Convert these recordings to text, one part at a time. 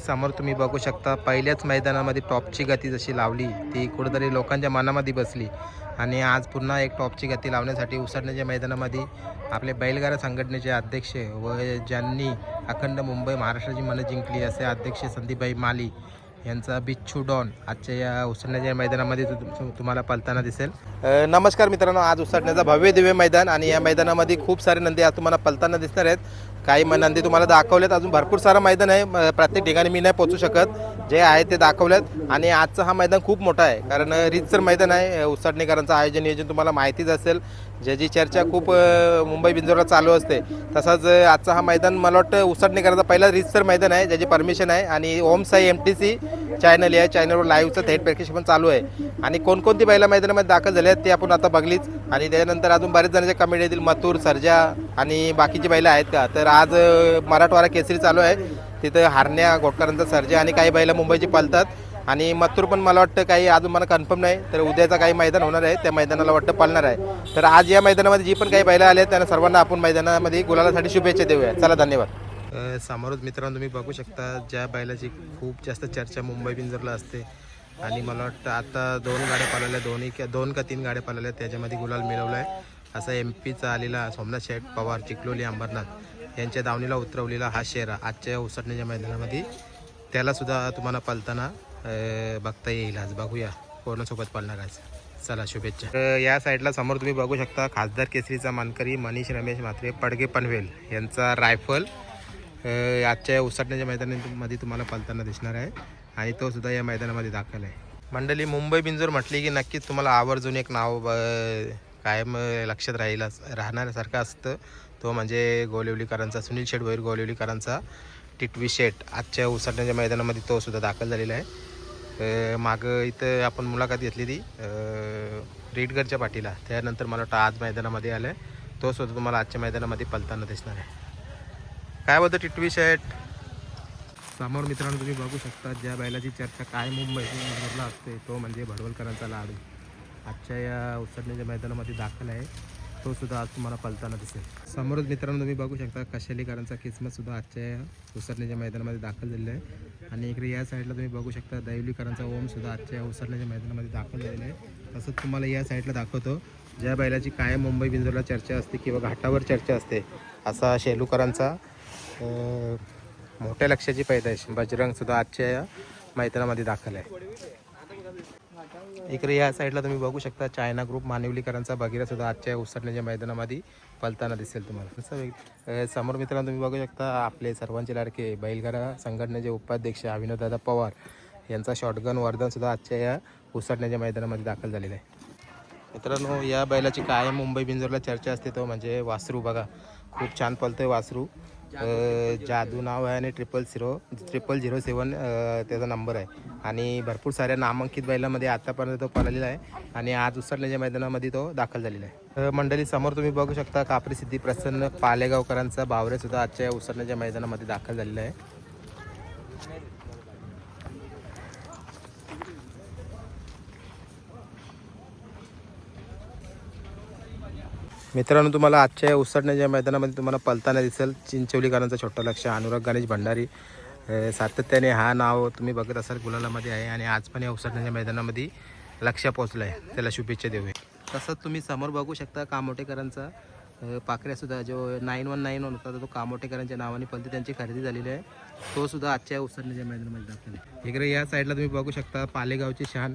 समोर तुम्ही बघू शकता पहिल्याच मैदानामध्ये टॉपची गती जशी लावली ती कुठेतरी लोकांच्या मनामध्ये बसली आणि आज पुन्हा एक टॉपची गती लावण्यासाठी उसळण्याच्या मैदानामध्ये आपले बैलगाडा संघटनेचे अध्यक्ष व ज्यांनी अखंड मुंबई महाराष्ट्राची मनं जिंकली असे अध्यक्ष संदीपभाई माली यांचा बिच्छू डॉन आजच्या या उसळण्याच्या मैदानामध्ये तुम्हाला पळताना दिसेल। नमस्कार मित्रांनो, आज उसळण्याचा भव्य दिव्य मैदान आणि या मैदानामध्ये खूप सारे नंदी आज तुम्हाला पळताना दिसणार आहेत। काही नंदी तुम्हाला दाखवलेत, अजून भरपूर सारं मैदान आहे, प्रत्येक ठिकाणी मी नाही पोहोचू शकत, जे आहे ते दाखवलेत। आणि आजचं हा मैदान खूप मोठा आहे कारण रीतसर मैदान आहे। उसळणेकरांचं आयोजन नियोजन तुम्हाला माहितीच असेल, ज्याची चर्चा खूप मुंबई बिंजोरला चालू असते। तसंच आजचा हा मैदान मला वाटतं उसळणेकरांचा पहिला रीतसर मैदान आहे ज्याची परमिशन आहे आणि ओम साई MTC चॅनल या चॅनलवर लाईव्हचं थेट प्रक्षेपण पण चालू आहे। आणि कोणकोणती बैला मैदानामध्ये दाखल झाले आहेत ते आपण आता बघलीच आणि त्याच्यानंतर अजून बरेच जणांच्या कमेंट येतील, मथुर, सर्जा आणि बाकीची बैलं आहेत का, तर आज मराठवाडा केसरी चालू आहे, तिथं हारण्या घोटकरांचा सर्जा आणि काही बैला मुंबईची पळतात आणि मथुर पण मला वाटतं काही अजून मला कन्फर्म नाही, तर उद्याचा काही मैदान होणार आहे त्या मैदानाला वाटतं पळणार आहे। तर आज या मैदानामध्ये जी पण काही बैलं आले आहेत त्यांना सर्वांना आपण मैदानामध्ये गुलालासाठी शुभेच्छा देऊया। चला, धन्यवाद। समोरच मित्रांनो तुम्ही बघू शकता ज्या बैलाची खूप जास्त चर्चा मुंबई बिंजरला असते आणि मला वाटतं आता 2 गाड्या पळाल्या, 2 का 3 गाड्या पळाल्या, त्याच्यामध्ये गुलाल मिळवला आहे असा MPचा आलेला सोमनाथ शेठ पवार चिखलोली अंबरनाथ यांच्या दावणीला उतरवलेला हा शेरा आजच्या उसळण्याच्या मैदानामध्ये त्यालासुद्धा तुम्हाला पळताना बघता येईल। आज बघूया कोणासोबत पळणार आहे, चला शुभेच्छा। या साईडला समोर तुम्ही बघू शकता खासदार केसरीचा मानकरी मनीष रमेश म्हात्रे पडगे पनवेल यांचा रायफल आजच्या उसळण्याच्या मैदानामध्ये तुम्हाला पळताना दिसणार आहे आणि तो सुद्धा या मैदानामध्ये दाखल आहे। मंडळी, मुंबई बिंजोर म्हटली की नक्कीच तुम्हाला आवर्जून एक नाव कायम लक्षात राहण्यासारखं असतं, तो म्हणजे गोलिवलीकरांचा सुनील शेठ भैर गोलिवलीकरांचा टिटवी शेठ आजच्या उसळण्याच्या मैदानामध्ये तो सुद्धा दाखल झालेला आहे। मागं इथं आपण मुलाखत घेतली ती रेडगरच्या पाठीला, त्यानंतर मला वाटतं आज मैदानामध्ये आलं आहे, तो सुद्धा तुम्हाला आजच्या मैदानामध्ये पळताना दिसणार आहे। काय बोलतं टिटवी शेठ? समोर मित्रांनो तुम्ही बघू शकता ज्या बैलाची चर्चा काय मुंबईला असते तो म्हणजे भडवलकरांचा लाडू आजच्या या उसळण्याच्या मैदानामध्ये दाखल आहे, तो सुद्धा आज तुम्हाला पळताना दिसेल। समोरच मित्रांनो तुम्ही बघू शकता कशालीकरांचा किस्मत सुद्धा आजच्या या उसळण्याच्या मैदानामध्ये दाखल झालेला आहे आणि इकडे या साईडला तुम्ही बघू शकता दैवलीकरांचा ओम सुद्धा आजच्या या उसळण्याच्या मैदानामध्ये दाखल झालेला आहे। तसंच तुम्हाला या साईडला दाखवतो ज्या बैलाची कायम मुंबई बिंजोरला चर्चा असते किंवा घाटावर चर्चा असते असा शेलूकरांचा मोठ्या लक्षाची पैदाइश बजरंग सुद्धा आजच्या या मैदानामध्ये दाखल आहे। इकडे या साईडला तुम्ही बघू शकता चायना ग्रुप मानिवलीकरांचा बघिरा सुद्धा आजच्या उसळण्याच्या मैदानामध्ये पळताना दिसेल तुम्हाला। समोर मित्रांनो तुम्ही बघू शकता आपले सर्वांचे लाडके बैलगाडा संघटनेचे उपाध्यक्ष अविनोदादा पवार यांचा शॉटगन वर्धन सुद्धा आजच्या या उसळण्याच्या मैदानामध्ये दाखल झालेला आहे। मित्रांनो, या बैलाची कायम मुंबई बिंजोरला चर्चा असते तो म्हणजे वासरू, बघा खूप छान पळतोय वासरू, जादू नाव आहे आणि 00007 त्याचा नंबर आहे आणि भरपूर साऱ्या नामांकित बैलामध्ये आतापर्यंत तो पळालेला आहे आणि आज उसळण्याच्या मैदानामध्ये तो दाखल झालेला आहे। मंडळी, समोर तुम्ही बघू शकता कापरी सिद्धी प्रसन्न पालेगावकरांचा बावरे सुद्धा आजच्या उसळण्याच्या मैदानामध्ये दाखल झालेला आहे। मित्रांनो, तुम्हाला आजच्या उसळण्याच्या मैदानामध्ये तुम्हाला पळताना दिसेल चिंचोलीकरांचा छोटा लक्ष अनुराग गणेश भंडारी, सातत्याने हा नाव तुम्ही बघत असाल गुलालामध्ये आहे आणि आज पण या उसळण्याच्या मैदानामध्ये लक्ष पोहोचलं आहे, त्याला शुभेच्छा देऊया। तसंच तुम्ही समोर बघू शकता कामोटेकरांचा पाखऱ्यासुद्धा जो 9191 होता तो कामोटेकरांच्या नावाने पळते, त्यांची खरेदी झालेली आहे, तो सुद्धा आजच्या उसळण्याच्या मैदानामध्ये दाखल आहे। इकडे या साईडला तुम्ही बघू शकता पालेगावची शान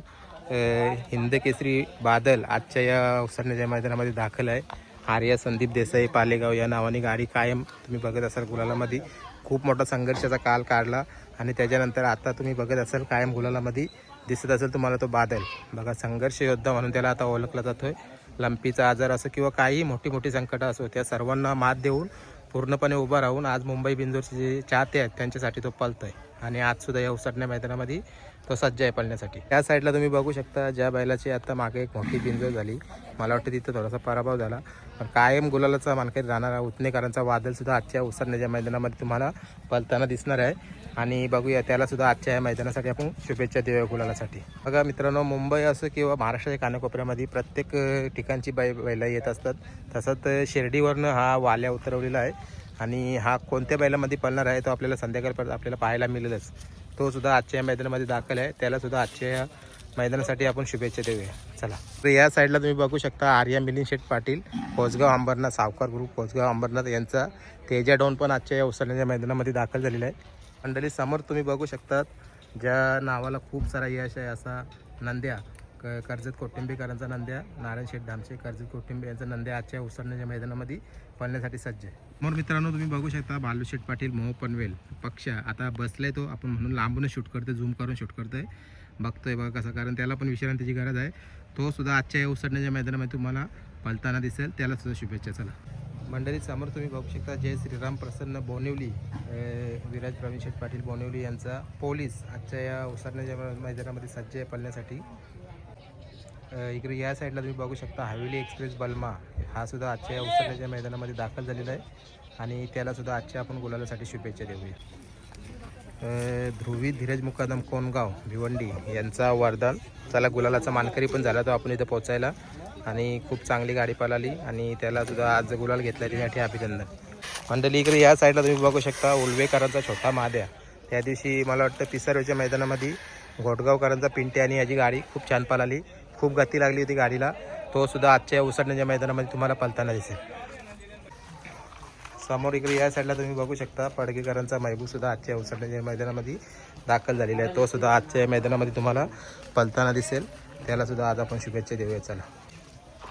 हिंद केसरी बादल आजच्या या उसळण्याच्या मैदानामध्ये दाखल आहे। आर्या संदीप देसाई पालेगाव या नावाने गाडी कायम तुम्ही बघत असाल गुलालामध्ये खूप मोठा संघर्षाचा काल काढला आणि त्याच्यानंतर आता तुम्ही बघत असाल कायम गुलालामध्ये दिसत असेल तुम्हाला तो बादल, बघा संघर्ष योद्धा म्हणून त्याला आता ओळखला जातोय। लंपीचा आजार असो किंवा काही मोठी संकटं असो त्या सर्वांना मात देऊन पूर्णपणे उभा राहून आज मुंबई बिंजोरचे जे चाहते आहेत त्यांच्यासाठी तो पळतोय आणि आज सुद्धा या उसळण्या मैदानामध्ये तो सज्ज आहे पळण्यासाठी। त्या साईडला तुम्ही बघू शकता ज्या बैलाची आता मागे एक मोठी बिंजोर झाली, मला वाटतं तिथं थोडासा पराभव झाला, पण कायम गुलालाचा मानकरी राहणारा उतनेकरांचा वादल सुद्धा आजच्या उसळण्याच्या मैदानामध्ये तुम्हाला पळताना दिसणार आहे आणि बघूया त्याला सुद्धा आजच्या या मैदानासाठी आपण शुभेच्छा देऊया गुलालासाठी। बघा मित्रांनो, मुंबई असो किंवा महाराष्ट्राच्या कानाकोपऱ्यामध्ये प्रत्येक ठिकाणची बैलं येत असतात, तसंच शिर्डीवरनं हा वाल्या उतरवलेला आहे आणि हा कोणत्या बैलामध्ये पळणार आहे तो आपल्याला संध्याकाळपर्यंत आपल्याला पाहायला मिळेलच. तो सुद्धा आजच्या या मैदानामध्ये दाखल आहे. त्याला सुद्धा आजच्या या मैदानासाठी आपण शुभेच्छा देऊया. चला, तर या साईडला तुम्ही बघू शकता आर्या मिलिंद शेठ पाटील, कोसगाव अंबरनाथ, सावकार ग्रुप कोसगाव अंबरनाथ यांचा तेजा डॉन पण आजच्या या उसळण्याच्या मैदानामध्ये दाखल झालेला आहे. मंडळी समोर तुम्ही बघू शकतात ज्या नावाला खूप सारा यश आहे असा नंद्या, कर्जत कोटिंबेकरांचा नंद्या, नारायण शेठ धामचे कर्जत कोटिंबे यांचा नंद्या आजच्या उसळण्याच्या मैदानामध्ये पळण्यासाठी सज्ज आहे. मग मित्रांनो तुम्ही बघू शकता भालू शेठ पाटील, मोह पनवेल पक्ष आता बसलाय तो, आपण म्हणून लांबूनच शूट करतोय, झूम करून शूट करतोय, बघतोय बघा कसं, कारण त्याला पण विश्रांतीची गरज आहे. तो सुद्धा आजच्या या उसळण्याच्या मैदानामध्ये तुम्हाला पळताना दिसेल, त्याला सुद्धा शुभेच्छा. चला मंडळी समोर तुम्ही बघू शकता जय श्रीराम प्रसन्न बोनिवली, विराज प्रवीण शेठ पाटील बोनिवली यांचा पोलीस आजच्या या उसळण्याच्या मैदानामध्ये सज्ज आहे पळण्यासाठी. इकडे या साईडला तुम्ही बघू शकता हवेली एक्सप्रेस बल्मा, हा सुद्धा आजच्या या उसळण्याच्या मैदानामध्ये दाखल झालेला आहे आणि त्याला सुद्धा आजच्या आपण गुलालासाठी शुभेच्छा देऊया. ध्रुवी धीरज मुकादम कोणगाव भिवंडी यांचा वरदान, चला गुलालाचा मानकरी पण झाला तो आपण इथं पोहोचायला, आणि खूप चांगली गाडी पळाली आणि त्याला सुद्धा आज गुलाल घेतला त्यासाठी अभिनंदन. मंडळी इकडे या साईडला तुम्ही बघू शकता उलवेकरांचा छोटा महाद्या, त्या दिवशी मला वाटतं पिसारोच्या मैदानामध्ये घोटगावकरांचा पिंटे आणि याची गाडी खूप छान पळाली, खूप गती लागली होती गाडीला. तो सुद्धा आजच्या उसळण्याच्या मैदानामध्ये तुम्हाला पळताना दिसेल. समोर इकडे या साईडला तुम्ही बघू शकता पडगेकरांचा महबूब सुद्धा आजच्या उसळण्याच्या मैदानामध्ये दाखल झालेला आहे. तो सुद्धा आजच्या मैदानामध्ये तुम्हाला पळताना दिसेल, त्याला सुद्धा आज आपण शुभेच्छा देऊया. चला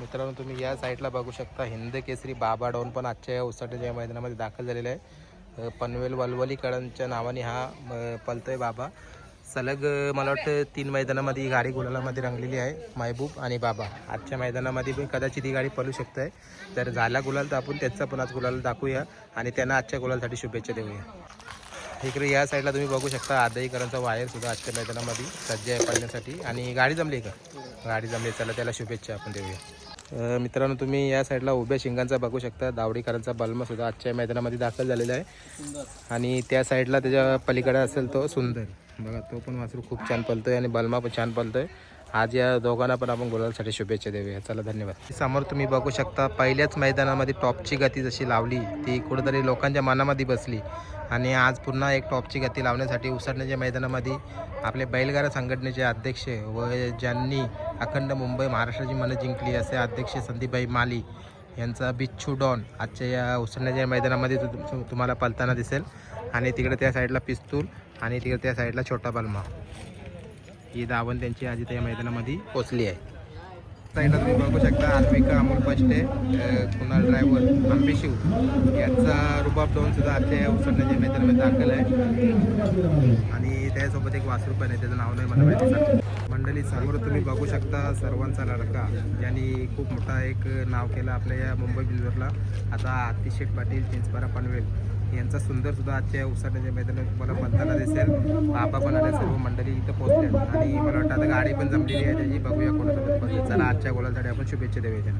मित्रांनो तुम्ही या साईडला बघू शकता हिंद केसरी बाबा डॉन पण आजच्या या उसळण्याच्या मैदानामध्ये दाखल झालेला आहे. पनवेल वलवलीकरांच्या नावाने हा पळतोय बाबा. सलग मला वाटतं 3 मैदानामध्ये ही गाडी गुलालामध्ये रंगलेली आहे. महबूब आणि बाबा आजच्या मैदानामध्ये पण कदाचित ही गाडी पळू शकते आहे. तर झाला गुलाल तर आपण त्याचा पण आज गुलाल दाखवूया आणि त्यांना आजच्या गुलालसाठी शुभेच्छा देऊया. इकडे या साईडला तुम्ही बघू शकता आदईकरांचा वायर सुद्धा आजच्या मैदानामध्ये सज्ज आहे पळण्यासाठी, आणि गाडी जमली का? गाडी जमली, चला त्याला शुभेच्छा आपण देऊया. मित्रांनो तुम्ही या साईडला उभ्या शिंगांचा बघू शकता दावडीकरांचा बल्मा सुद्धा आजच्या मैदानामध्ये दाखल झालेला आहे, आणि त्या साईडला त्याच्या पलीकडे असेल तो सुंदर बघा, तो पण वासरू खूप छान पळतोय आणि बल्मा पण छान पळतोय. आज या दोघांना पण आपण गुलालसाठी शुभेच्छा देऊया. चला धन्यवाद. समोर तुम्ही बघू शकता पहिल्याच मैदानामध्ये टॉपची गती जशी लावली ती कुठेतरी लोकांच्या मनामध्ये बसली, आणि आज पुन्हा एक टॉपची गती लावण्यासाठी उसळण्याच्या मैदानामध्ये आपले बैलगाडा संघटनेचे अध्यक्ष व ज्यांनी अखंड मुंबई महाराष्ट्राची मनं जिंकली असे अध्यक्ष संदीपभाई माली यांचा बिच्छू डॉन आजच्या या उसळण्याच्या मैदानामध्ये तुम्हाला पळताना दिसेल, आणि तिकडे त्या साईडला पिस्तूल आणि तिकडे त्या साईडला छोटा बल्मा, ही धावण त्यांची आज त्या मैदानामध्ये पोचली आहे. साईडला तुम्ही बघू शकता आत्मिका अमोल पष्टे, कुणाल ड्रायव्हर आंबेशिव याचा रुबाब डॉन सुद्धा आजच्या या उसळण्याच्या मैदानामध्ये दाखल आहे, आणि त्यासोबत एक वासरू पण आहे, त्याचं नाव नाही मला माहिती. मंडळी समोर तुम्ही बघू शकता सर्वांचा लडका, यांनी खूप मोठा एक नाव केलं आपल्या या मुंबई बिल्डरला. आता आतिश शेठ पाटील, चिंचपारा पनवेल यांचा सुंदर सुद्धा आजच्या उसळण्याच्या मैदानात तुम्हाला पळताना दिसेल. बाबा पण आल्या, सर्व मंडळी इथं पोहोचल्या, आणि मला वाटतं आता गाडी पण जमलेली आहे त्याची, बघूया कोणासोबत. चला आजच्या गोलासाठी आपण शुभेच्छा देऊया.